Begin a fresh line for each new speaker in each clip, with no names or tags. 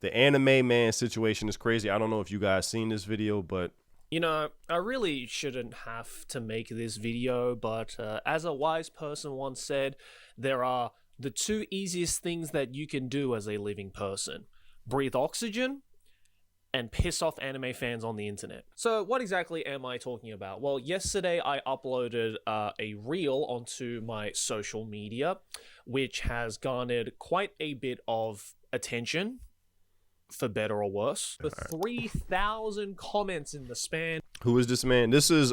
The anime man situation is crazy. I don't know if you guys seen this video, but
You know, I really shouldn't have to make this video, but as a wise person once said, there are the two easiest things that you can do as a living person: breathe oxygen and piss off anime fans on the internet. So what exactly am I talking about? Well, yesterday I uploaded a reel onto my social media, which has garnered quite a bit of attention, for better or worse. For 3,000 comments in the span.
who is this man? This is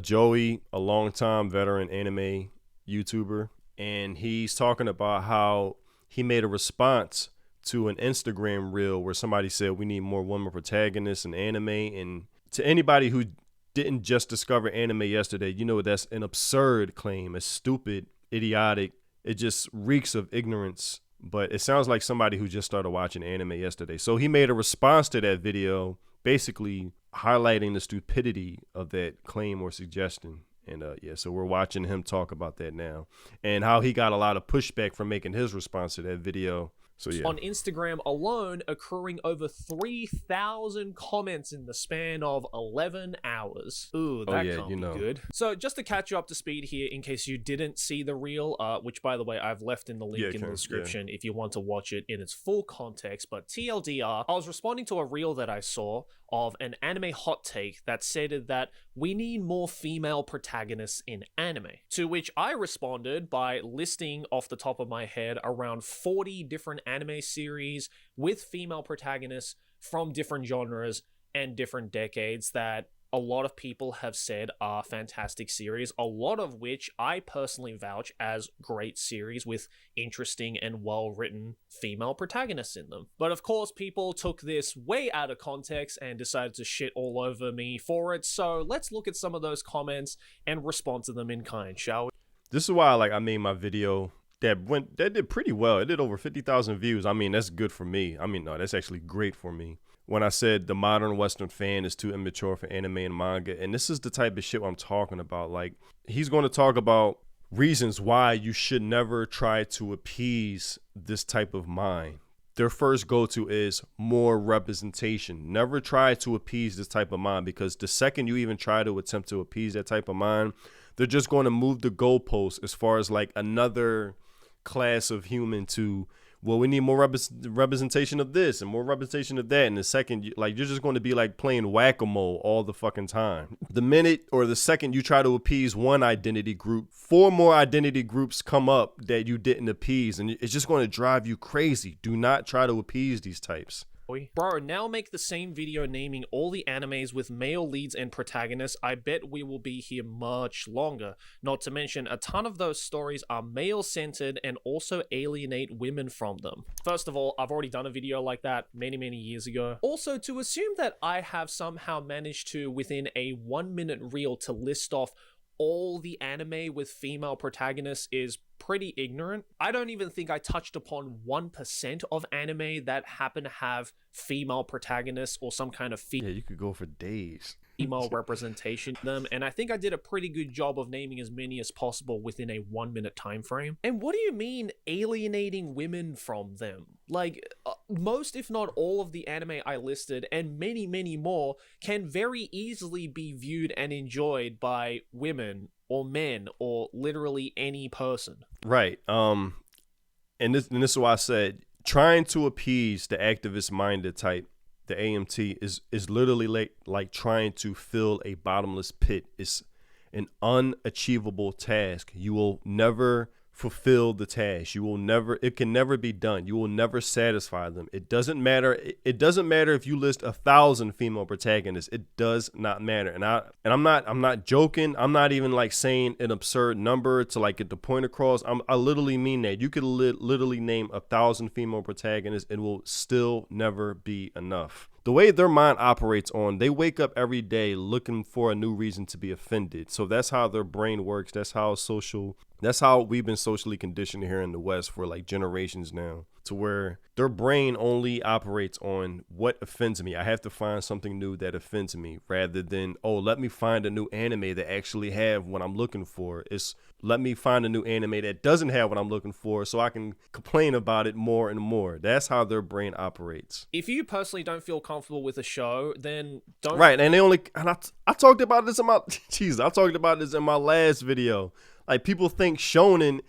Joey, a longtime veteran anime YouTuber, and he's talking about how he made a response to an Instagram reel where somebody said we need more women protagonists in anime. And to anybody who didn't just discover anime yesterday, you know that's an absurd claim. It's stupid, idiotic. It just reeks of ignorance. But it sounds like somebody who just started watching anime yesterday. So he made a response to that video, basically highlighting the stupidity of that claim or suggestion. And yeah, so we're watching him talk about that now and how he got a lot of pushback from making his response to that video. So yeah.
On Instagram alone, accruing over 3,000 comments in the span of 11 hours. Ooh, that can't be good. So just to catch you up to speed here, in case you didn't see the reel, which by the way, I've left in the link in the description if you want to watch it in its full context. But TLDR, I was responding to a reel that I saw of an anime hot take that stated that we need more female protagonists in anime. To which I responded by listing off the top of my head around 40 different anime series with female protagonists from different genres and different decades that a lot of people have said are fantastic series, a lot of which I personally vouch as great series with interesting and well-written female protagonists in them. But of course, people took this way out of context and decided to shit all over me for it, so let's look at some of those comments and respond to them in kind, shall we?
This is why I made my video that did pretty well. It did over 50,000 views. I mean, that's good for me. I mean, no, that's actually great for me. When I said the modern Western fan is too immature for anime and manga, and this is the type of shit I'm talking about. Like, he's going to talk about reasons why you should never try to appease this type of mind. Their first go-to is more representation. Never try to appease this type of mind, because the second you even try to attempt to appease that type of mind, they're just going to move the goalposts as far as like another class of human to, well, we need more representation of this and more representation of that. And the second, you're just going to be like playing whack-a-mole all the fucking time. The minute or the second you try to appease one identity group, 4 more identity groups come up that you didn't appease. And it's just going to drive you crazy. Do not try to appease these types.
Bro, now make the same video naming all the animes with male leads and protagonists. I bet we will be here much longer. Not to mention, a ton of those stories are male-centered and also alienate women from them. First of all, I've already done a video like that many years ago. Also, to assume that I have somehow managed to, within a 1-minute reel, to list off all the anime with female protagonists is pretty ignorant. I don't even think I touched upon 1% of anime that happen to have female protagonists or some kind of
Yeah, you could go for days.
Female representation in them, and I think I did a pretty good job of naming as many as possible within a 1-minute time frame. And what do you mean alienating women from them? Like, most if not all of the anime I listed, and many more, can very easily be viewed and enjoyed by women or men or literally any person.
Right. And this is why I said trying to appease the activist minded type, the AMT, is literally like trying to fill a bottomless pit. It's an unachievable task. You will never fulfill the task. It can never be done. You will never satisfy them. It doesn't matter. It doesn't matter if you list 1,000 female protagonists. It does not matter. And I'm not joking. I'm not even like saying an absurd number to like get the point across. I literally mean that. You could literally name 1,000 female protagonists. It will still never be enough. the way their mind operates on, they wake up every day looking for a new reason to be offended. So that's how their brain works. That's how we've been socially conditioned here in the West for like generations now, to where their brain only operates on what offends me. I have to find something new that offends me, rather than, oh, let me find a new anime that actually have what I'm looking for. It's let me find a new anime that doesn't have what I'm looking for so I can complain about it more and more. That's how their brain operates.
If you personally don't feel comfortable with a show, then don't.
Right, and I talked about this in my I talked about this in my last video. Like, people think shonen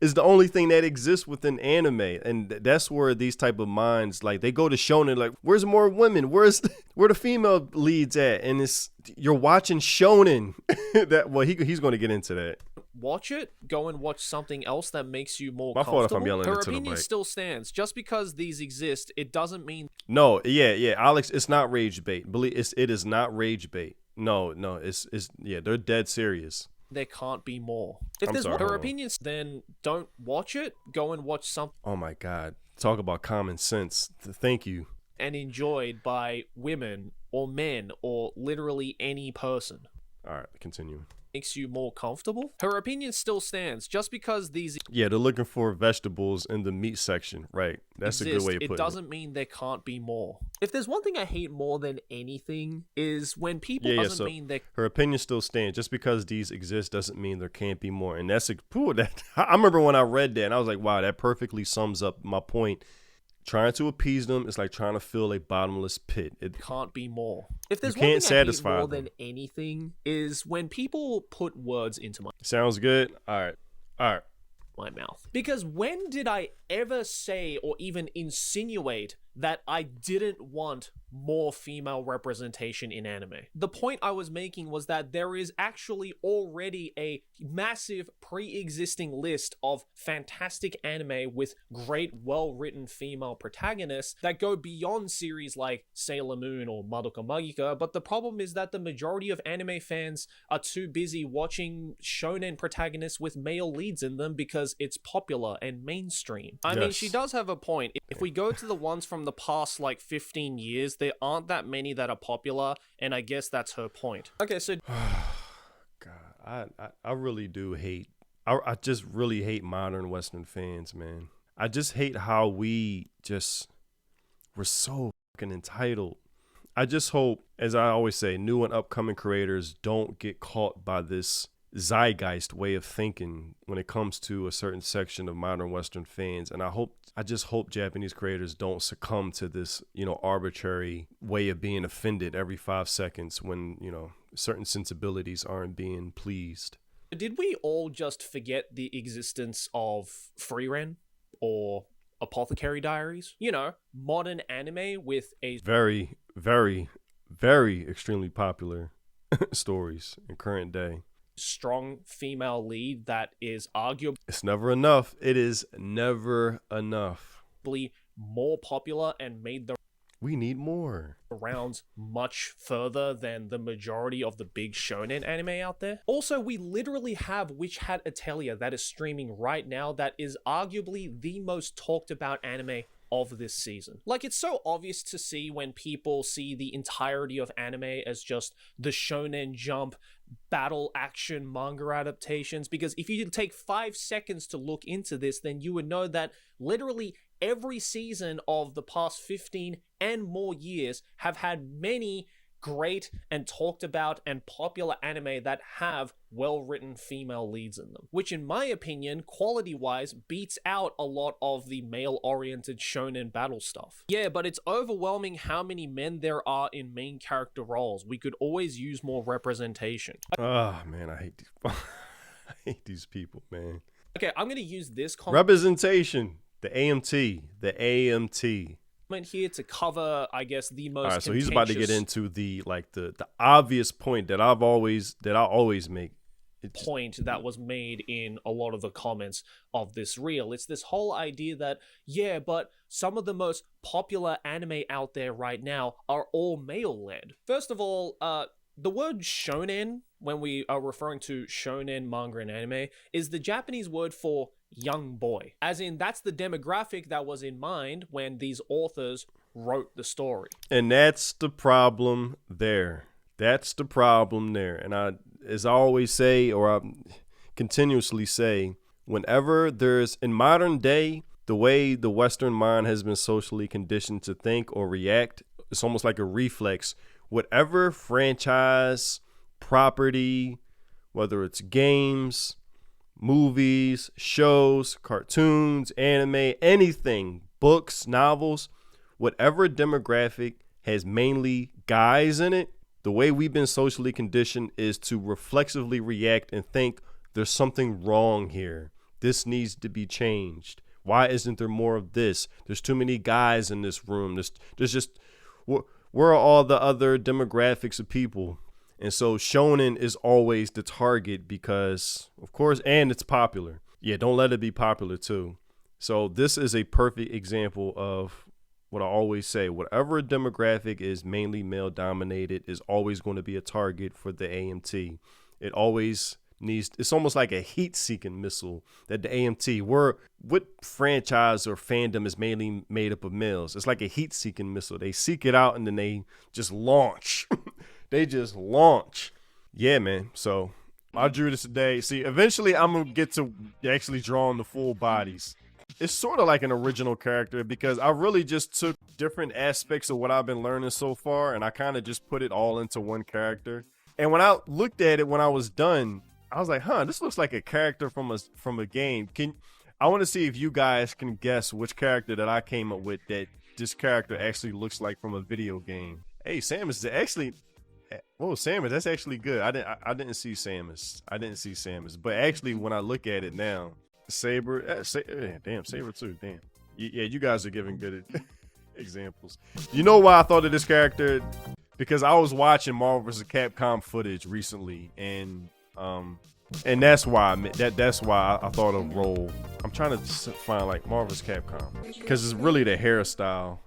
is the only thing that exists within anime, and that's where these type of minds, like, they go to shonen like, where's more women, where the female leads at, and it's, you're watching shonen. He's going to get into that.
Watch it. Go and watch something else that makes you more
comfortable. My fault if I'm yelling
into
the mic.
Her opinion still stands. Just because these exist, it doesn't mean.
No, yeah, Alex, it's not rage bait. It is not rage bait. No, it's they're dead serious.
There can't be more. If there's her opinions, then don't watch it. Go and watch something.
Oh my God. Talk about common sense. Thank you.
And enjoyed by women or men or literally any person.
All right, continue.
Makes you more comfortable. Her opinion still stands. Just because these
they're looking for vegetables in the meat section, right? That's a good way of putting it.
It doesn't mean there can't be more. If there's one thing I hate more than anything is when people mean that
her opinion still stands. Just because these exist doesn't mean there can't be more. And that's I remember when I read that and I was like, wow, that perfectly sums up my point. Trying to appease them is like trying to fill a bottomless pit. It
can't be more. If there's
one thing I hate
more than anything is when people put words into my
sounds good. All right.
My mouth. Because when did I ever say or even insinuate that I didn't want more female representation in anime? The point I was making was that there is actually already a massive pre-existing list of fantastic anime with great, well-written female protagonists that go beyond series like Sailor Moon or Madoka Magica, but the problem is that the majority of anime fans are too busy watching shonen protagonists with male leads in them because it's popular and mainstream. I mean, she does have a point. If we go to the ones from the past like 15 years, there aren't that many that are popular, and I guess that's her point. Okay, so
God, I really do hate I just really hate modern Western fans, man. I just hate how we're so fucking entitled. I just hope, as I always say, new and upcoming creators don't get caught by this zeitgeist way of thinking when it comes to a certain section of modern Western fans. And I just hope Japanese creators don't succumb to this, arbitrary way of being offended every 5 seconds when, certain sensibilities aren't being pleased.
Did we all just forget the existence of Freeren or Apothecary Diaries? Modern anime with a
very, very, very extremely popular stories in current day.
Strong female lead that is arguably
it's never enough. It is never enough.
More popular and made the
we need more
rounds much further than the majority of the big shonen anime out there. Also, we literally have Witch Hat Atelier that is streaming right now that is arguably the most talked about anime of this season. Like, it's so obvious to see when people see the entirety of anime as just the Shonen Jump battle action manga adaptations, because if you take 5 seconds to look into this, then you would know that literally every season of the past 15 and more years have had many great and talked about and popular anime that have well-written female leads in them, which in my opinion, quality-wise, beats out a lot of the male-oriented shonen battle stuff. Yeah, but it's overwhelming how many men there are in main character roles. We could always use more representation.
Oh man, I hate these people, man.
Okay, I'm gonna use this
representation. The AMT.
Here to cover, I guess, the most.
All right, so he's about to get into the obvious point that I always make.
Point that was made in a lot of the comments of this reel. It's this whole idea that, yeah, but some of the most popular anime out there right now are all male-led. First of all, the word shonen, when we are referring to shonen manga and anime, is the Japanese word for young boy. As in, that's the demographic that was in mind when these authors wrote the story.
And that's the problem there. And as I always say, or I continuously say, whenever there's, in modern day, the way the Western mind has been socially conditioned to think or react, it's almost like a reflex. Whatever franchise, property, whether it's games, movies, shows, cartoons, anime, anything, books, novels, whatever demographic has mainly guys in it, the way we've been socially conditioned is to reflexively react and think there's something wrong here. This needs to be changed. Why isn't there more of this? There's too many guys in this room. There's just, where are all the other demographics of people? And so shonen is always the target because, of course, and it's popular. Yeah, don't let it be popular too. So this is a perfect example of what I always say. Whatever demographic is mainly male dominated is always going to be a target for the AMT. It always needs, it's almost like a heat-seeking missile that the AMT, what franchise or fandom is mainly made up of males? It's like a heat-seeking missile. They seek it out and then they just launch. They just launch. Yeah, man. So I drew this today. See, eventually I'm going to get to actually drawing the full bodies. It's sort of like an original character because I really just took different aspects of what I've been learning so far and I kind of just put it all into one character. And when I looked at it when I was done, I was like, this looks like a character from a game. I want to see if you guys can guess which character that I came up with that this character actually looks like from a video game. Hey, Samus is actually... Oh, Samus, that's actually good. I didn't see Samus. But actually, when I look at it now, Saber, damn, Saber too, damn. Yeah, you guys are giving good examples. You know why I thought of this character? Because I was watching Marvel vs. Capcom footage recently, and that's why that's why I thought of Roll. I'm trying to find like Marvel vs. Capcom because it's really the hairstyle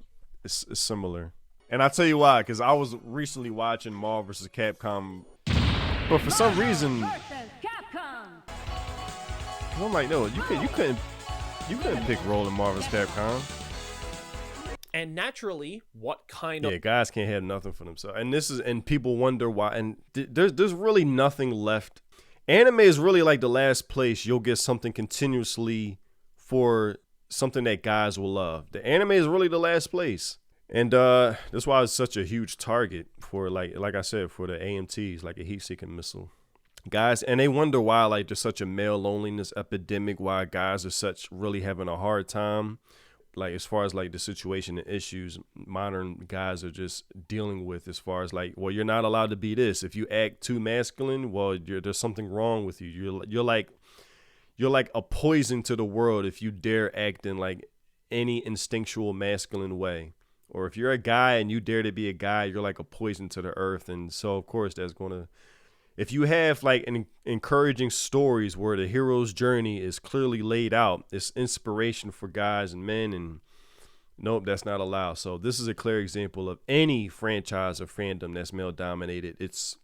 is similar. And I'll tell you why, because I was recently watching Marvel vs. Capcom, but for some reason, I'm like, no, you couldn't pick Roll in Marvel vs. Capcom.
And naturally, what kind of...
Yeah, guys can't have nothing for themselves. And people wonder why. And there's really nothing left. Anime is really like the last place you'll get something continuously for something that guys will love. The anime is really the last place. And that's why it's such a huge target for, like I said, for the AMTs, like a heat-seeking missile. Guys, and they wonder why, like, there's such a male loneliness epidemic, why guys are really having a hard time. Like, as far as, like, the situation and issues modern guys are just dealing with, as far as, like, well, you're not allowed to be this. If you act too masculine, well, there's something wrong with you. You're like a poison to the world if you dare act in, like, any instinctual masculine way. Or if you're a guy and you dare to be a guy, you're like a poison to the earth. And so, of course, that's going to... If you have, like, encouraging stories where the hero's journey is clearly laid out, it's inspiration for guys and men, and nope, that's not allowed. So this is a clear example of any franchise or fandom that's male-dominated.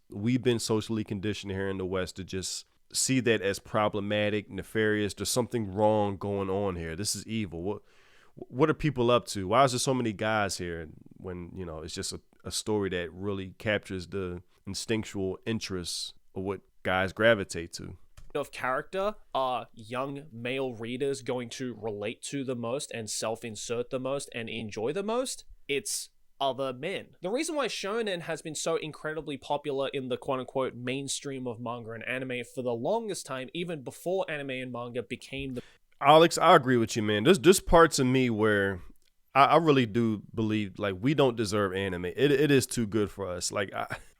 We've been socially conditioned here in the West to just see that as problematic, nefarious. There's something wrong going on here. This is evil. What are people up to? Why is there so many guys here when, you know, it's just a story that really captures the instinctual interests of what guys gravitate to?
Of character are young male readers going to relate to the most and self-insert the most and enjoy the most? It's other men. The reason why shonen has been so incredibly popular in the quote-unquote mainstream of manga and anime for the longest time, even before anime and manga became the...
Alex, I agree with you, man. There's parts of me where I really do believe, like, we don't deserve anime. It is too good for us. Like,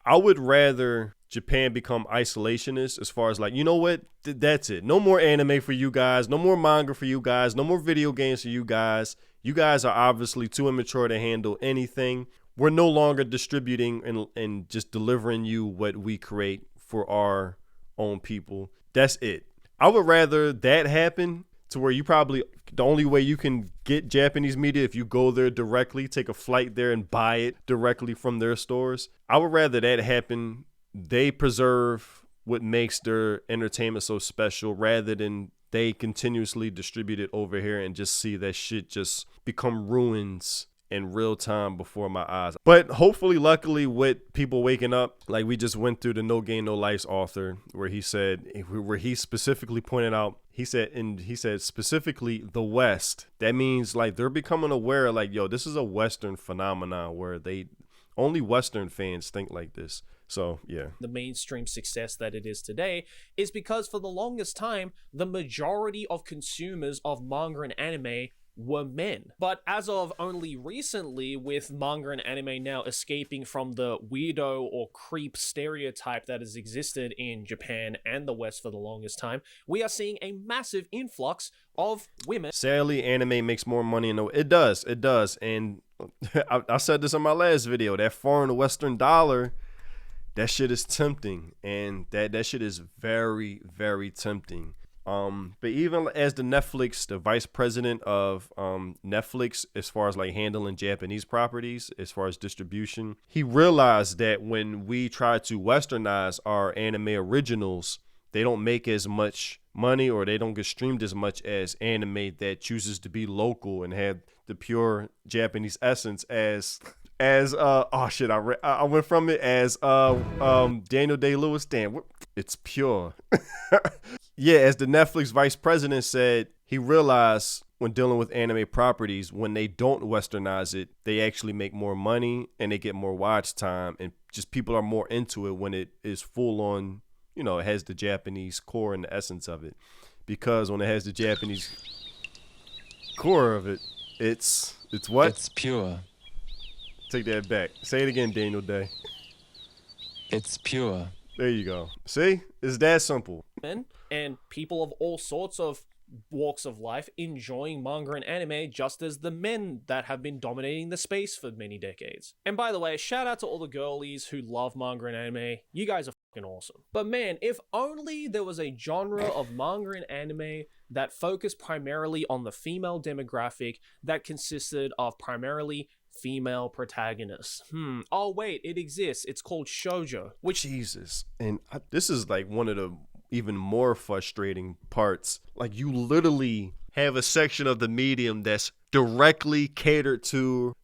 I would rather Japan become isolationist as far as, like, you know what? That's it. No more anime for you guys. No more manga for you guys. No more video games for you guys. You guys are obviously too immature to handle anything. We're no longer distributing and just delivering you what we create for our own people. That's it. I would rather that happen, to where you probably, the only way you can get Japanese media if you go there directly, take a flight there and buy it directly from their stores. I would rather that happen. They preserve what makes their entertainment so special rather than they continuously distribute it over here and just see that shit just become ruins in real time before my eyes. But hopefully, luckily, with people waking up, like we just went through the No Gain No Life author, where he specifically pointed out, he said specifically the West. That means like they're becoming aware, like, yo, this is a Western phenomenon where only Western fans think like this. So, yeah.
The mainstream success that it is today is because for the longest time, the majority of consumers of manga and anime were men. But as of only recently, with manga and anime now escaping from the weirdo or creep stereotype that has existed in Japan and the West for the longest time, we are seeing a massive influx of women.
Sadly, anime makes more money. It does. And I said this in my last video, that foreign Western dollar, that shit is tempting, and that shit is very, very tempting. But even as the vice president of Netflix, as far as like handling Japanese properties, as far as distribution, he realized that when we try to westernize our anime originals, they don't make as much money, or they don't get streamed as much as anime that chooses to be local and have the pure Japanese essence I went from it as Daniel Day-Lewis. Damn, it's pure. Yeah, as the Netflix vice president said, he realized when dealing with anime properties, when they don't westernize it, they actually make more money and they get more watch time, and just people are more into it when it is full on, it has the Japanese core and the essence of it. Because when it has the Japanese core of it, it's what?
It's pure.
Take that back. Say it again, Daniel Day.
It's pure.
There you go. See? It's that simple.
And people of all sorts of walks of life enjoying manga and anime just as the men that have been dominating the space for many decades. And by the way, shout out to all the girlies who love manga and anime. You guys are fucking awesome. But man, if only there was a genre of manga and anime that focused primarily on the female demographic, that consisted of primarily female protagonists. Oh wait, it exists. It's called shojo.
Jesus. And this is like one of the even more frustrating parts. Like, you literally have a section of the medium that's directly catered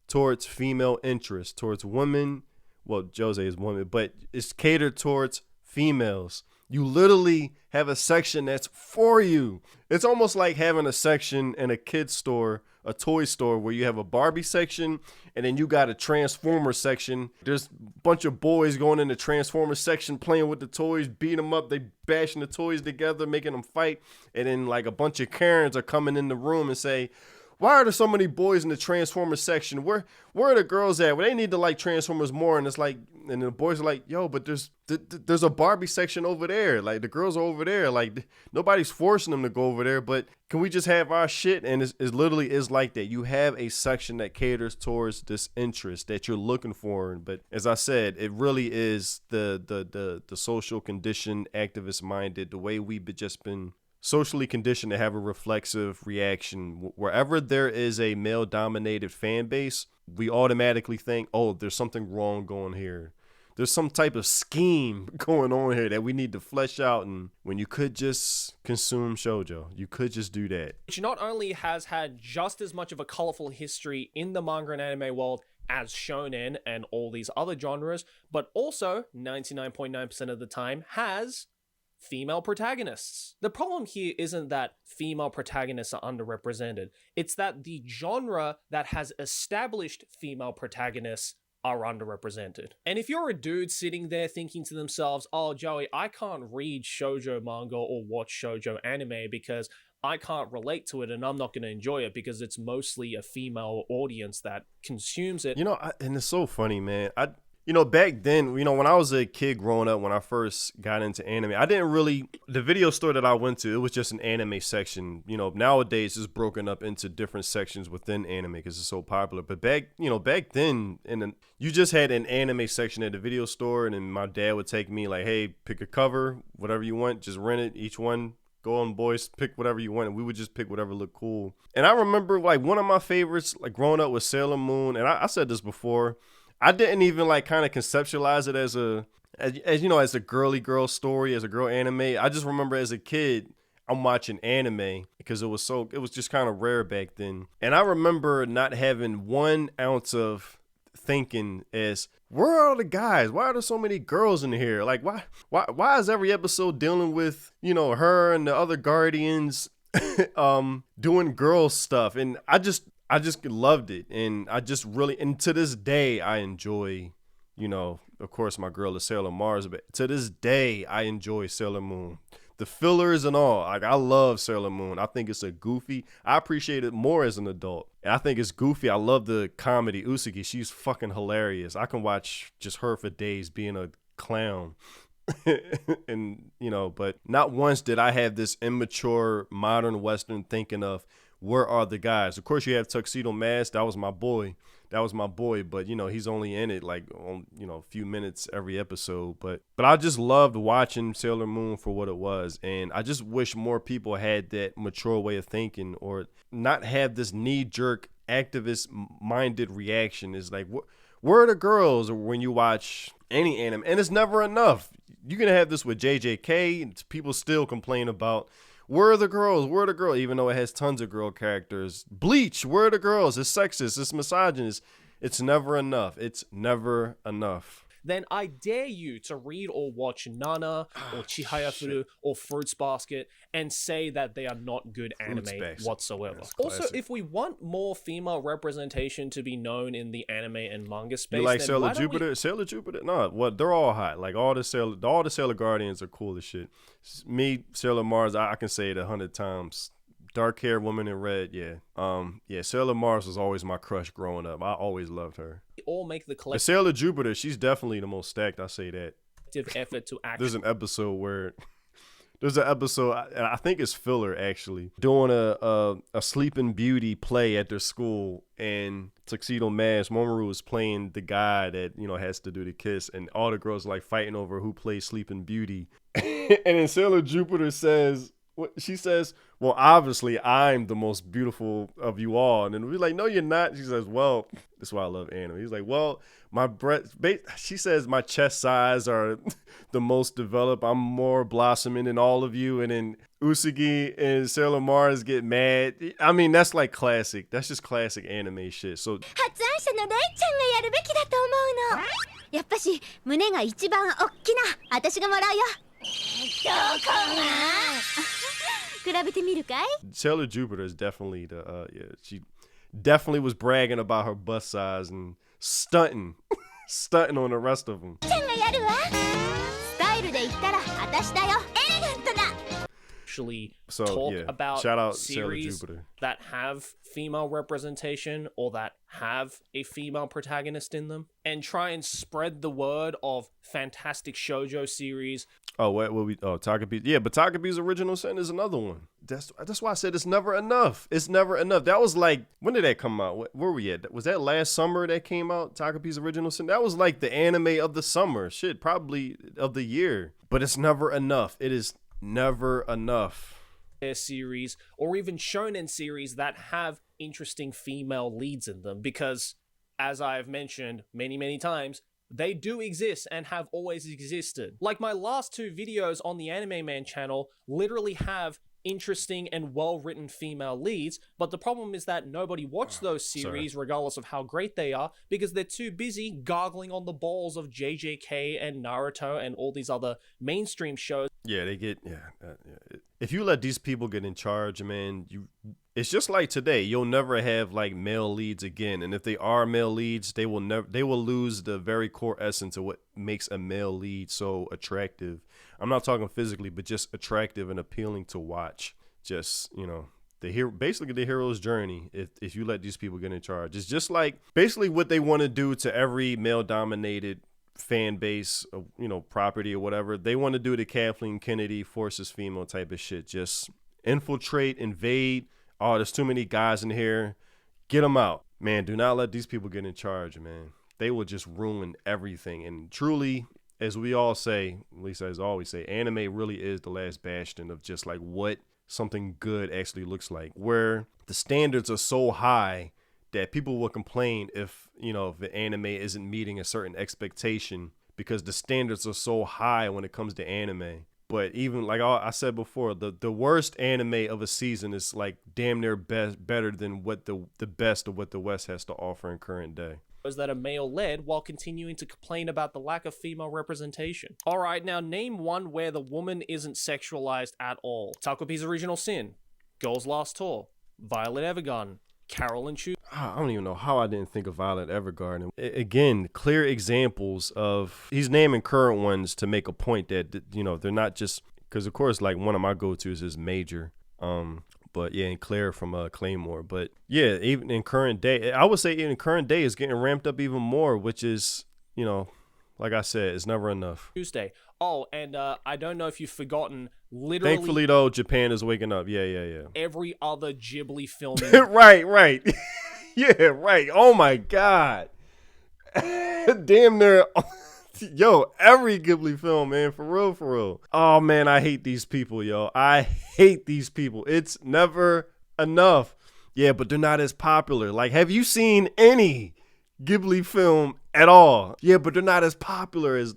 towards female interest, towards women. Well, Jose is woman, but it's catered towards females. You literally have a section that's for you. It's almost like having a section in a kid's store, a toy store, where you have a Barbie section and then you got a Transformer section. There's a bunch of boys going in the Transformer section playing with the toys, beating them up. They bashing the toys together, making them fight. And then like a bunch of Karens are coming in the room and say, why are there so many boys in the Transformers section? Where are the girls at? Well, they need to like Transformers more. And it's like, and the boys are like, yo, but there's a Barbie section over there. Like, the girls are over there. Like, nobody's forcing them to go over there. But can we just have our shit? And it literally is like that. You have a section that caters towards this interest that you're looking for. But as I said, it really is the social condition, activist minded, the way we've just been socially conditioned to have a reflexive reaction. Wherever there is a male-dominated fan base, we automatically think, oh, there's something wrong going here. There's some type of scheme going on here that we need to flesh out. And when you could just consume shojo, you could just do that.
Which not only has had just as much of a colorful history in the manga and anime world as shonen and all these other genres, but also 99.9% of the time has female protagonists. The problem here isn't that female protagonists are underrepresented. It's that the genre that has established female protagonists are underrepresented. And if you're a dude sitting there thinking to themselves, oh, Joey, I can't read shoujo manga or watch shoujo anime because I can't relate to it and I'm not going to enjoy it because it's mostly a female audience that consumes it.
And it's so funny, man. Back then, when I was a kid growing up, when I first got into anime, I didn't really, the video store that I went to, it was just an anime section. Nowadays it's broken up into different sections within anime because it's so popular. But back then, you just had an anime section at the video store, and then my dad would take me like, hey, pick a cover, whatever you want, just rent it, each one. Go on, boys, pick whatever you want. And we would just pick whatever looked cool. And I remember like one of my favorites, like growing up, was Sailor Moon. And I said this before. I didn't even like kind of conceptualize it as a girly girl story, as a girl anime. I just remember as a kid, I'm watching anime because it was just kind of rare back then. And I remember not having 1 ounce of thinking as, where are all the guys? Why are there so many girls in here? Like, why is every episode dealing with, her and the other guardians doing girl stuff? And I just loved it. And I just really, and to this day, I enjoy, of course, my girl is Sailor Mars, but to this day, I enjoy Sailor Moon. The fillers and all. Like, I love Sailor Moon. I think it's a goofy. I appreciate it more as an adult. And I think it's goofy. I love the comedy. Usuki, she's fucking hilarious. I can watch just her for days being a clown. And, but not once did I have this immature modern Western thinking of, where are the guys? Of course, you have Tuxedo Mask. That was my boy. But he's only in it like a few minutes every episode. But I just loved watching Sailor Moon for what it was, and I just wish more people had that mature way of thinking, or not have this knee-jerk activist-minded reaction. Is like, where are the girls when you watch any anime? And it's never enough. You can have this with JJK, and people still complain about, where are the girls? Where are the girls? Even though it has tons of girl characters. Bleach, where are the girls? It's sexist. It's misogynist. It's never enough. It's never enough.
Then I dare you to read or watch Nana or Chihayafuru or Fruits Basket and say that they are not good anime whatsoever. Also, if we want more female representation to be known in the anime and manga space,
you like Sailor Jupiter? Sailor Jupiter? No, what? They're all hot. Like all the Sailor Guardians are cool as shit. Me, Sailor Mars, I can say it 100 times. Dark hair woman in red, yeah. Sailor Mars was always my crush growing up. I always loved her.
All make the collective.
But Sailor Jupiter, she's definitely the most stacked. I say that.
Effort to act.
There's an episode, and I think it's filler actually, doing a Sleeping Beauty play at their school, and Tuxedo Mask Mamoru is playing the guy that has to do the kiss, and all the girls are like fighting over who plays Sleeping Beauty, and then Sailor Jupiter says. She says, well, obviously I'm the most beautiful of you all. And then we're like, no, you're not. She says, well, that's why I love anime. He's like, well, she says my chest size are the most developed. I'm more blossoming than all of you. And then Usagi and Sailor Mars get mad. I mean, that's like classic. That's just classic anime shit. So
発案者のレイちゃんがやるべきだと思うの。やっぱし胸が一番大きな私がもらうよ。どこが比べてみるかい
Sailor Jupiter is definitely she definitely was bragging about her bust size and stunting on the rest of them.
ちゃんがやるわスタイルで言ったら私だよエレガントだ
Actually talk about
shout out
series that have female representation or that have a female protagonist in them, and try and spread the word of fantastic shojo series.
Takabi. Yeah, but Takabi's Original Sin is another one. That's why I said it's never enough. It's never enough. That was like, when did that come out? Where were we at? Was that last summer that came out? Takabi's Original Sin? That was like the anime of the summer. Shit, probably of the year. But it's never enough. It is never enough.
Series or even shonen series that have interesting female leads in them, because as I've mentioned many times, they do exist and have always existed. Like my last 2 videos on the Anime Man channel literally have interesting and well-written female leads, but the problem is that nobody watched those series regardless of how great they are, because they're too busy gargling on the balls of JJK and Naruto and all these other mainstream shows.
Yeah, they get if you let these people get in charge, man, it's just like today. You'll never have like male leads again, and if they are male leads, they will lose the very core essence of what makes a male lead so attractive. I'm not talking physically, but just attractive and appealing to watch. Just, basically the hero's journey. If you let these people get in charge, it's just like basically what they want to do to every male-dominated fan base, property or whatever. They want to do the Kathleen Kennedy forces female type of shit. Just infiltrate, invade. Oh, there's too many guys in here. Get them out, man. Do not let these people get in charge, man. They will just ruin everything. And truly, as we all say, at least as I always say, anime really is the last bastion of just like what something good actually looks like, where the standards are so high that people will complain if the anime isn't meeting a certain expectation because the standards are so high when it comes to anime. But even like I said before, the worst anime of a season is like damn near better than what the best of what the West has to offer in current day.
That are male-led while continuing to complain about the lack of female representation. All right, now name one where the woman isn't sexualized at all. Takopi's Original Sin, Girls Last Tour, Violet Evergarden, Carol and Chu.
I don't even know how I didn't think of Violet Evergarden. Again, clear examples of he's naming current ones to make a point that, you know, they're not just because of course like one of my go-tos is Major. But yeah, and Claire from Claymore. But yeah, even in current day, I would say in current day is getting ramped up even more, which is, you know, like I said, it's never enough.
Tuesday. Oh, and I don't know if you've forgotten, literally.
Thankfully, though, Japan is waking up. Yeah.
Every other Ghibli film.
right. Yeah, right. Oh my God. Damn near. Yo, every Ghibli film, man, for real. Oh, man, I hate these people, yo. I hate these people. It's never enough. Yeah, but they're not as popular. Like, have you seen any Ghibli film at all? Yeah, but they're not as popular as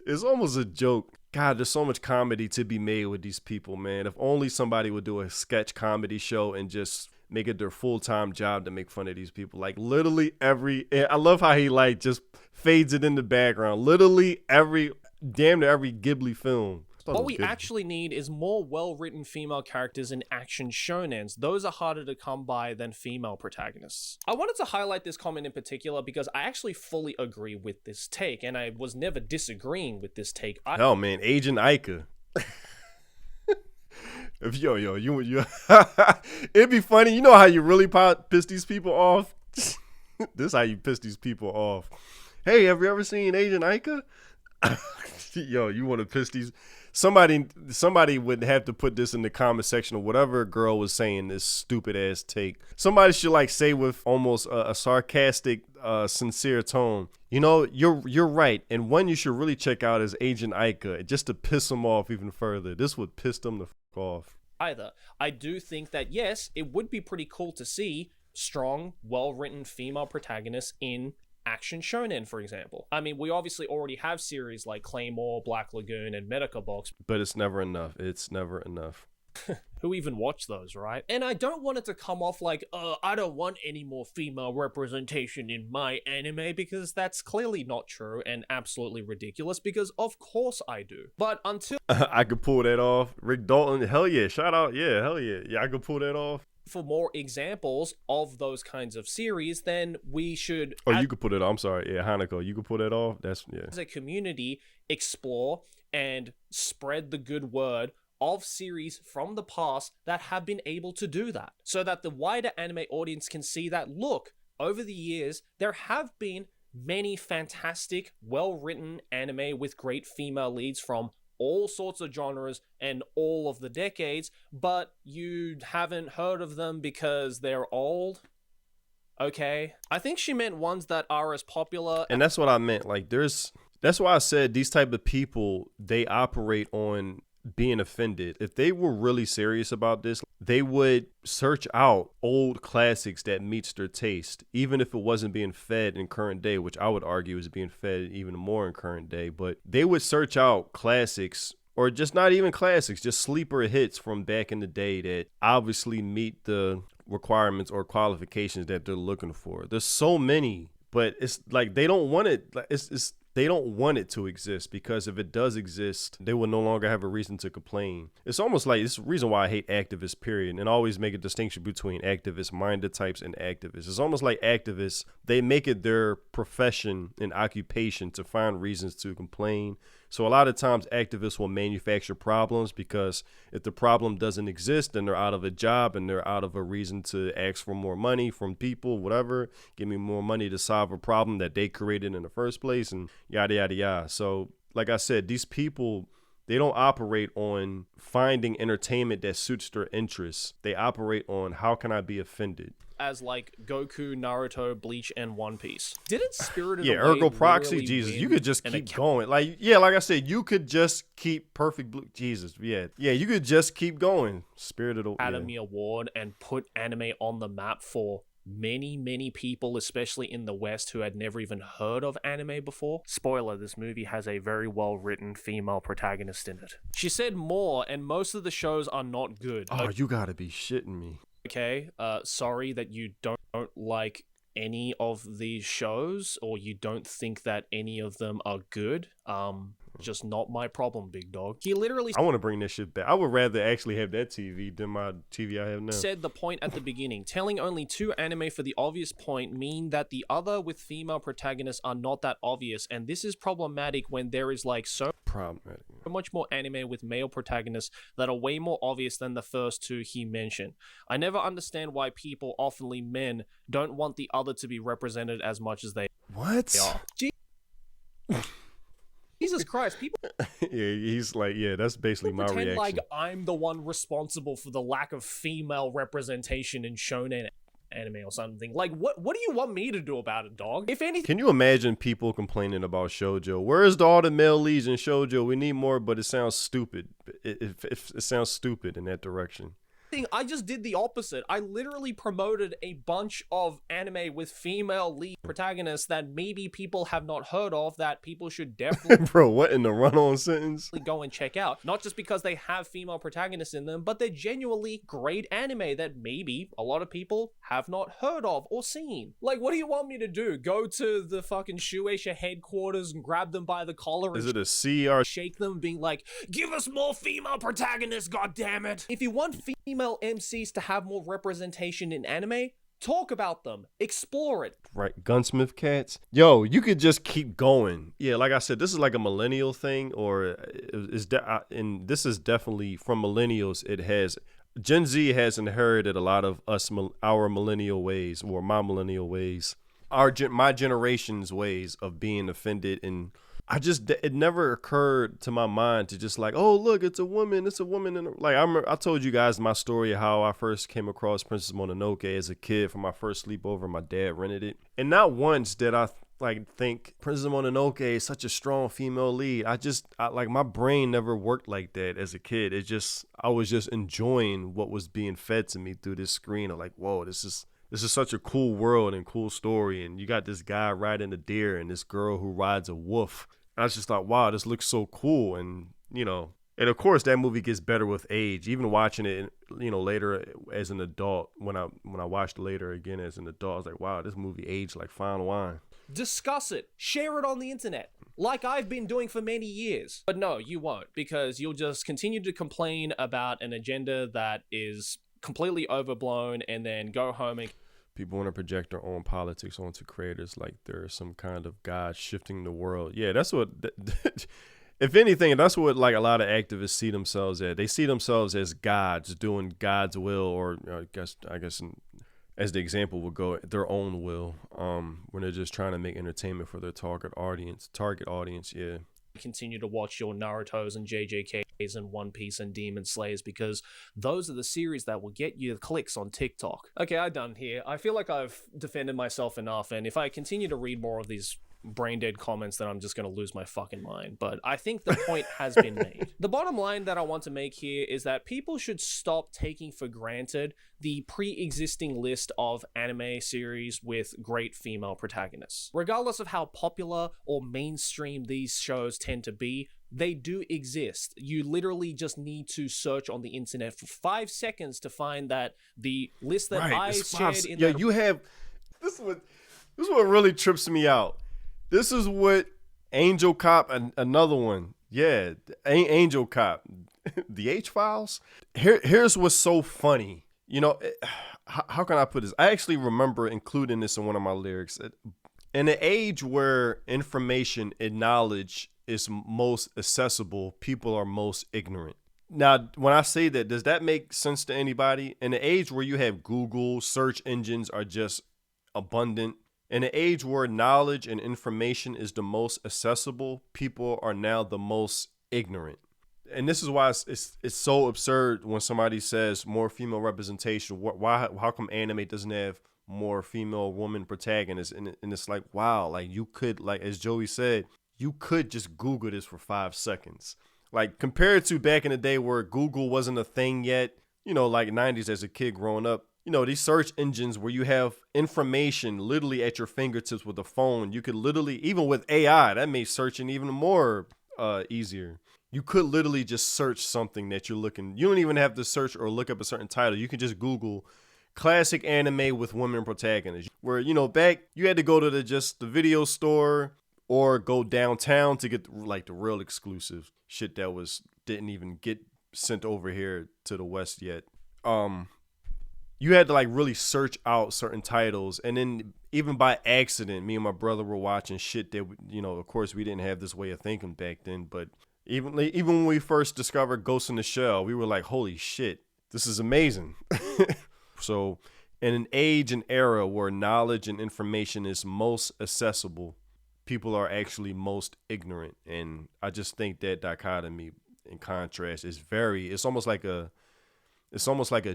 it's almost a joke. God, there's so much comedy to be made with these people, man. If only somebody would do a sketch comedy show and just make it their full-time job to make fun of these people. Like literally I love how he like just fades it in the background. Literally damn near every Ghibli film.
What we actually need is more well-written female characters in action shonens. Those are harder to come by than female protagonists. I wanted to highlight this comment in particular because I actually fully agree with this take, and I was never disagreeing with this take.
Hell, man, Agent Aika. If you it'd be funny. You know how you really piss these people off? This is how you piss these people off. Hey, have you ever seen Agent Aika? Yo, you want to piss these... Somebody would have to put this in the comment section of whatever girl was saying this stupid ass take. Somebody should like say with almost a sarcastic, sincere tone, you know, you're right. And one you should really check out is Agent Aika, just to piss them off even further. This would piss them the fuck off.
Either. I do think that yes, it would be pretty cool to see strong, well-written female protagonists in action shonen, for example. I mean, we obviously already have series like Claymore, Black Lagoon, and Medica Box.
But it's never enough. It's never enough.
Who even watch those, right? And I don't want it to come off like, I don't want any more female representation in my anime, because that's clearly not true and absolutely ridiculous, because of course I do. But until...
I could pull that off. Rick Dalton, hell yeah, shout out, yeah, hell yeah. Yeah, I could pull that off.
For more examples of those kinds of series, then we should...
Oh, you could put it... I'm sorry. Yeah, Hanako, you could pull that off? That's... Yeah.
As a community, explore and spread the good word of series from the past that have been able to do that. So that the wider anime audience can see that, look, over the years, there have been many fantastic, well-written anime with great female leads from all sorts of genres and all of the decades, but you haven't heard of them because they're old. Okay. I think she meant ones that are as popular.
And that's what I meant. Like, that's why I said these type of people, they operate on being offended. If they were really serious about this, they would search out old classics that meets their taste, even if it wasn't being fed in current day, which I would argue is being fed even more in current day. But they would search out classics, or just not even classics, just sleeper hits from back in the day that obviously meet the requirements or qualifications that they're looking for. There's so many, but it's like they don't want it. They don't want it to exist, because if it does exist, they will no longer have a reason to complain. It's almost like, it's the reason why I hate activists, period, and always make a distinction between activist-minded types and activists. It's almost like activists, they make it their profession and occupation to find reasons to complain. So a lot of times activists will manufacture problems, because if the problem doesn't exist, then they're out of a job and they're out of a reason to ask for more money from people, whatever. Give me more money to solve a problem that they created in the first place, and yada, yada, yada. So like I said, these people, they don't operate on finding entertainment that suits their interests. They operate on, how can I be offended?
As like Goku, Naruto, Bleach, and One Piece. Didn't Spirited
Away Ergo Proxy, really Jesus, you could just keep going. Like, yeah, like I said, you could just keep Perfect Blue, Jesus, yeah, you could just keep going. Spirited Away.
Academy Award and put anime on the map for many people, especially in the West, who had never even heard of anime before. Spoiler, this movie has a very well-written female protagonist in it. She said more, and most of the shows are not good.
Oh, you gotta be shitting me.
Okay, sorry that you don't like any of these shows, or you don't think that any of them are good. Just not my problem, big dog. He literally...
I want to bring this shit back. I would rather actually have that TV than my TV I have now.
Said the point at the beginning. Telling only 2 anime for the obvious point mean that the other with female protagonists are not that obvious, and this is problematic when there is like so much more anime with male protagonists that are way more obvious than the first 2 he mentioned. I never understand why people, oftenly men, don't want the other to be represented as much as they are. Jesus Christ, people...
Yeah, he's like, yeah, that's basically my reaction.
Like I'm the one responsible for the lack of female representation in shonen anime or something. Like, what do you want me to do about it, dog? If anything...
Can you imagine people complaining about shojo? Where's all the male leads in shojo? We need more, but it sounds stupid. It sounds stupid in that direction.
I just did the opposite. I literally promoted a bunch of anime with female lead protagonists that maybe people have not heard of, that people should definitely
bro, what in the run-on sentence?
Go and check out. Not just because they have female protagonists in them, but they're genuinely great anime that maybe a lot of people have not heard of or seen. Like, what do you want me to do? Go to the fucking Shueisha headquarters and grab them by the collar
and
shake them, being like, give us more female protagonists, goddammit! If you want female MCs to have more representation in anime, talk about them, explore it.
Right, gunsmith cats. Yo, you could just keep going. Yeah, like I said, this is like a millennial thing, or and this is definitely from millennials. It has Gen Z has inherited a lot of our millennial ways, or my millennial ways, my generation's ways of being offended. And it never occurred to my mind to just like, oh, look, it's a woman. And like, I told you guys my story of how I first came across Princess Mononoke as a kid for my first sleepover. My dad rented it. And not once did I think Princess Mononoke is such a strong female lead. I my brain never worked like that as a kid. I was just enjoying what was being fed to me through this screen of like, whoa, this is such a cool world and cool story. And you got this guy riding a deer and this girl who rides a wolf. And I just thought, wow, this looks so cool. And, and of course that movie gets better with age. Even watching it, later as an adult, when I watched it later again as an adult, I was like, wow, this movie aged like fine wine.
Discuss it. Share it on the internet, like I've been doing for many years. But no, you won't, because you'll just continue to complain about an agenda that is completely overblown and then go home and...
People want to project their own politics onto creators like they're some kind of god shifting the world. Yeah, that's what... If anything, that's what like a lot of activists see themselves as. They see themselves as gods doing God's will, or I guess as the example would go, their own will, when they're just trying to make entertainment for their target audience, yeah.
Continue to watch your Narutos and JJKs and One Piece and Demon Slayers, because those are the series that will get you clicks on TikTok. Okay, I'm done here. I feel like I've defended myself enough, and if I continue to read more of these brain dead comments, then I'm just going to lose my fucking mind. But I think the point has been made. The bottom line that I want to make here is that people should stop taking for granted the pre-existing list of anime series with great female protagonists. Regardless of how popular or mainstream these shows tend to be, they do exist. You literally just need to search on the internet for 5 seconds to find that the list that I shared in
you have... This is what really trips me out. This is what Angel Cop, and another one. Yeah, Angel Cop. The H-Files. Here's what's so funny. How can I put this? I actually remember including this in one of my lyrics. In an age where information and knowledge is most accessible, people are most ignorant. Now, when I say that, does that make sense to anybody? In an age where you have Google, search engines are just abundant. In an age where knowledge and information is the most accessible, people are now the most ignorant. And this is why it's so absurd when somebody says more female representation. How come anime doesn't have more female woman protagonists? And it's like, wow, like you could, like as Joey said, you could just Google this for 5 seconds. Like compared to back in the day where Google wasn't a thing yet, like 90s as a kid growing up, these search engines where you have information literally at your fingertips with a phone. You could literally, even with AI, that makes searching even more easier. You could literally just search something that you're looking. You don't even have to search or look up a certain title. You can just Google classic anime with women protagonists. Where, back you had to go to the video store or go downtown to get like the real exclusive shit that didn't even get sent over here to the West yet. You had to like really search out certain titles, and then even by accident, me and my brother were watching shit that of course we didn't have this way of thinking back then, but even when we first discovered Ghost in the Shell, we were like, holy shit, this is amazing. So in an age and era where knowledge and information is most accessible, people are actually most ignorant. And I just think that dichotomy in contrast is it's almost like a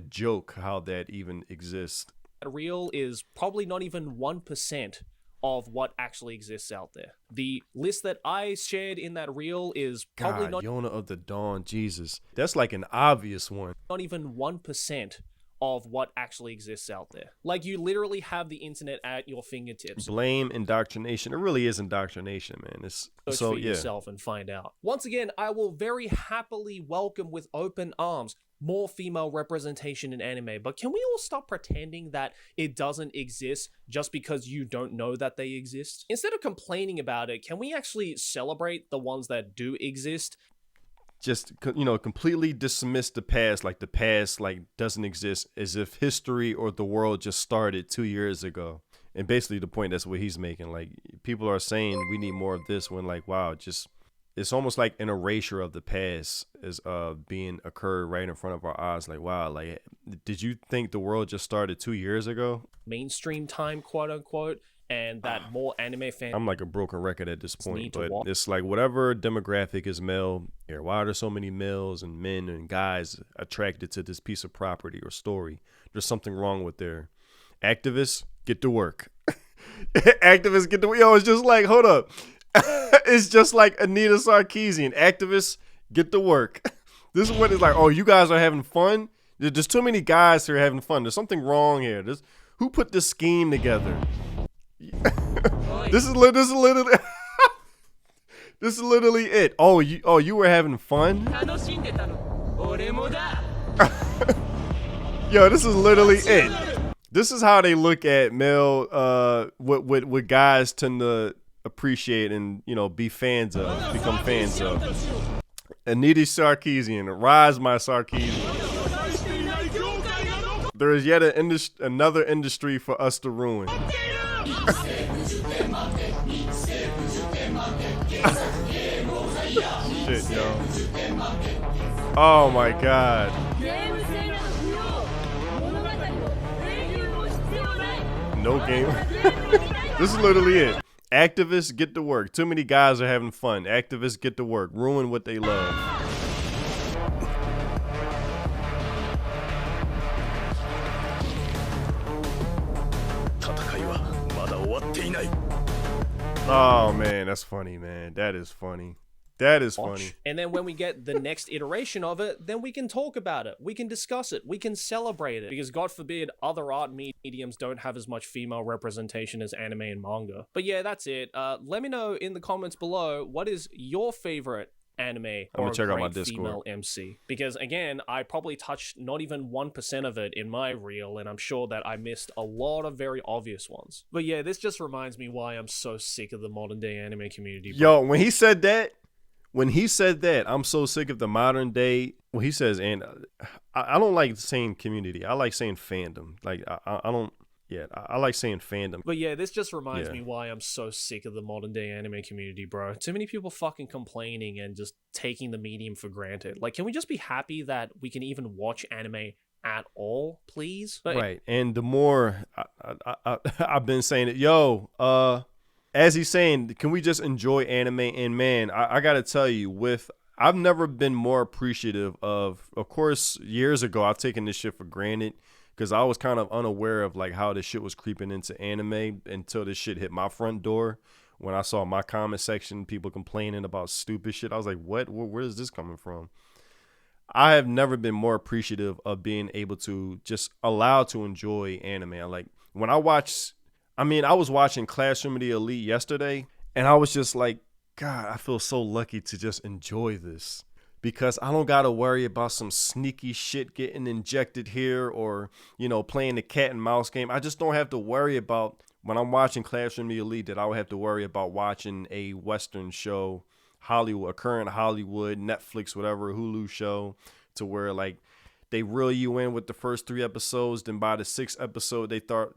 joke how that even exists.
Reel is probably not even 1% of what actually exists out there. The list that I shared in that reel is probably not
Yona of the Dawn, Jesus. That's like an obvious one.
Not even 1% of what actually exists out there. Like, you literally have the internet at your fingertips.
Blame indoctrination. It really is indoctrination, man. It's
search for yourself and find out. Once again, I will very happily welcome with open arms more female representation in anime, but can we all stop pretending that it doesn't exist just because you don't know that they exist? Instead of complaining about it, can we actually celebrate the ones that do exist?
Just, completely dismiss the past doesn't exist, as if history or the world just started 2 years ago. And basically the point, that's what he's making. Like, people are saying we need more of this when, like, wow, it's almost like an erasure of the past is being occurred right in front of our eyes. Like, wow, like, did you think the world just started 2 years ago?
Mainstream time, quote unquote, and that more anime fans.
I'm like a broken record at this point, but it's like whatever demographic is male. Here, why are there so many males and men and guys attracted to this piece of property or story? There's something wrong with their activists. Get to work. Activists get to work. Yo, it's just like, hold up. It's just like Anita Sarkeesian. Activists, get to work. This is what it's like. Oh, you guys are having fun? There's too many guys here having fun. There's something wrong here. Who put this scheme together? This is literally this is literally it. Oh, you were having fun? Yo, this is literally it. This is how they look at male what guys tend to appreciate and become fans of. Anita Sarkeesian, rise my Sarkeesian. There is yet another industry for us to ruin. Shit, yo. Oh my god. No game. This is literally it. Activists, get to work. Too many guys are having fun. Activists, get to work. Ruin what they love. Oh man, that's funny, man. That is funny. That is funny.
And then when we get the next iteration of it, then we can talk about it. We can discuss it. We can celebrate it. Because God forbid other art mediums don't have as much female representation as anime and manga. But yeah, that's it. Let me know in the comments below, what is your favorite anime or
check out my
great
Discord.
female MC? Because again, I probably touched not even 1% of it in my reel, and I'm sure that I missed a lot of very obvious ones. But yeah, this just reminds me why I'm so sick of the modern day anime community.
Yo, when he said that, I'm so sick of the modern day. Well, he says, and I don't like saying community. I like saying fandom. Like, I don't. Yeah, I like saying fandom.
But yeah, this just reminds me why I'm so sick of the modern day anime community, bro. Too many people fucking complaining and just taking the medium for granted. Like, can we just be happy that we can even watch anime at all, please? But
right. And the more I've been saying it, yo, as he's saying, can we just enjoy anime? And man, I gotta tell you, I've never been more appreciative of course, years ago, I've taken this shit for granted because I was kind of unaware of like how this shit was creeping into anime until this shit hit my front door. When I saw my comment section, people complaining about stupid shit, I was like, what? Where is this coming from? I have never been more appreciative of being able to just allow to enjoy anime. Like when I watch, I was watching Classroom of the Elite yesterday, and I was just like, God, I feel so lucky to just enjoy this because I don't got to worry about some sneaky shit getting injected here or, playing the cat and mouse game. I just don't have to worry about when I'm watching Classroom of the Elite that I would have to worry about watching a Western show, Hollywood, a current Hollywood, Netflix, whatever, Hulu show, to where like they reel you in with the first 3 episodes, then by the 6th episode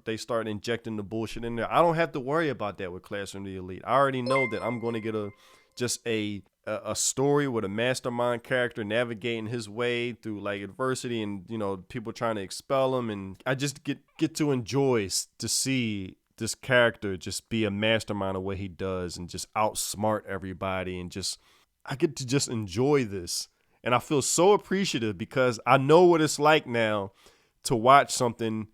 they start injecting the bullshit in there. I don't have to worry about that with Classroom of the Elite. I already know that I'm going to get a story with a mastermind character navigating his way through like adversity and people trying to expel him, and I just get to enjoy to see this character just be a mastermind of what he does and just outsmart everybody, and I get to just enjoy this. And I feel so appreciative because I know what it's like now to watch something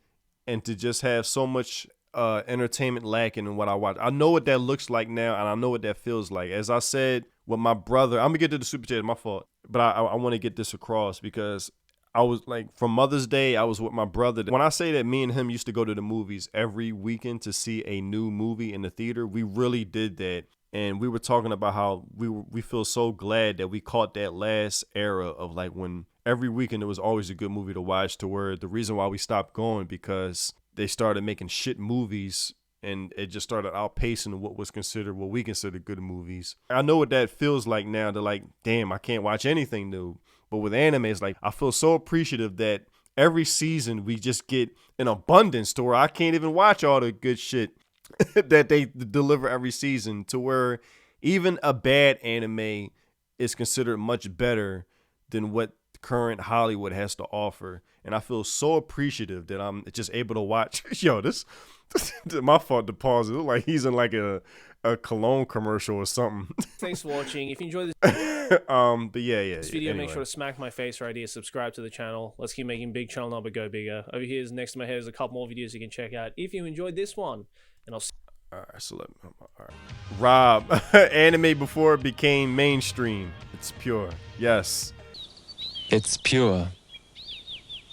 and to just have so much entertainment lacking in what I watch. I know what that looks like now, and I know what that feels like. As I said with my brother, I'm gonna get to the super chat, my fault, but I want to get this across because I was like, for Mother's Day, I was with my brother. When I say that me and him used to go to the movies every weekend to see a new movie in the theater, we really did that. And we were talking about how we feel so glad that we caught that last era of like when every weekend there was always a good movie to watch, to where the reason why we stopped going because they started making shit movies and it just started outpacing what we consider good movies. I know what that feels like now. They're like, damn, I can't watch anything new. But with anime, it's like I feel so appreciative that every season we just get an abundance to where I can't even watch all the good shit that they deliver every season, to where even a bad anime is considered much better than what current Hollywood has to offer. And I feel so appreciative that I'm just able to watch. Yo, this my fault to pause. It looks like he's in like a cologne commercial or something.
Thanks for watching. If you enjoyed this
but
this video,
anyway.
Make sure to smack my face right here, subscribe to the channel. Let's keep making big channel number go bigger. Over here next to my head is a couple more videos you can check out if you enjoyed this one. And I'll see.
All right, so all right. Rob, anime before it became mainstream. It's pure. Yes.
It's pure.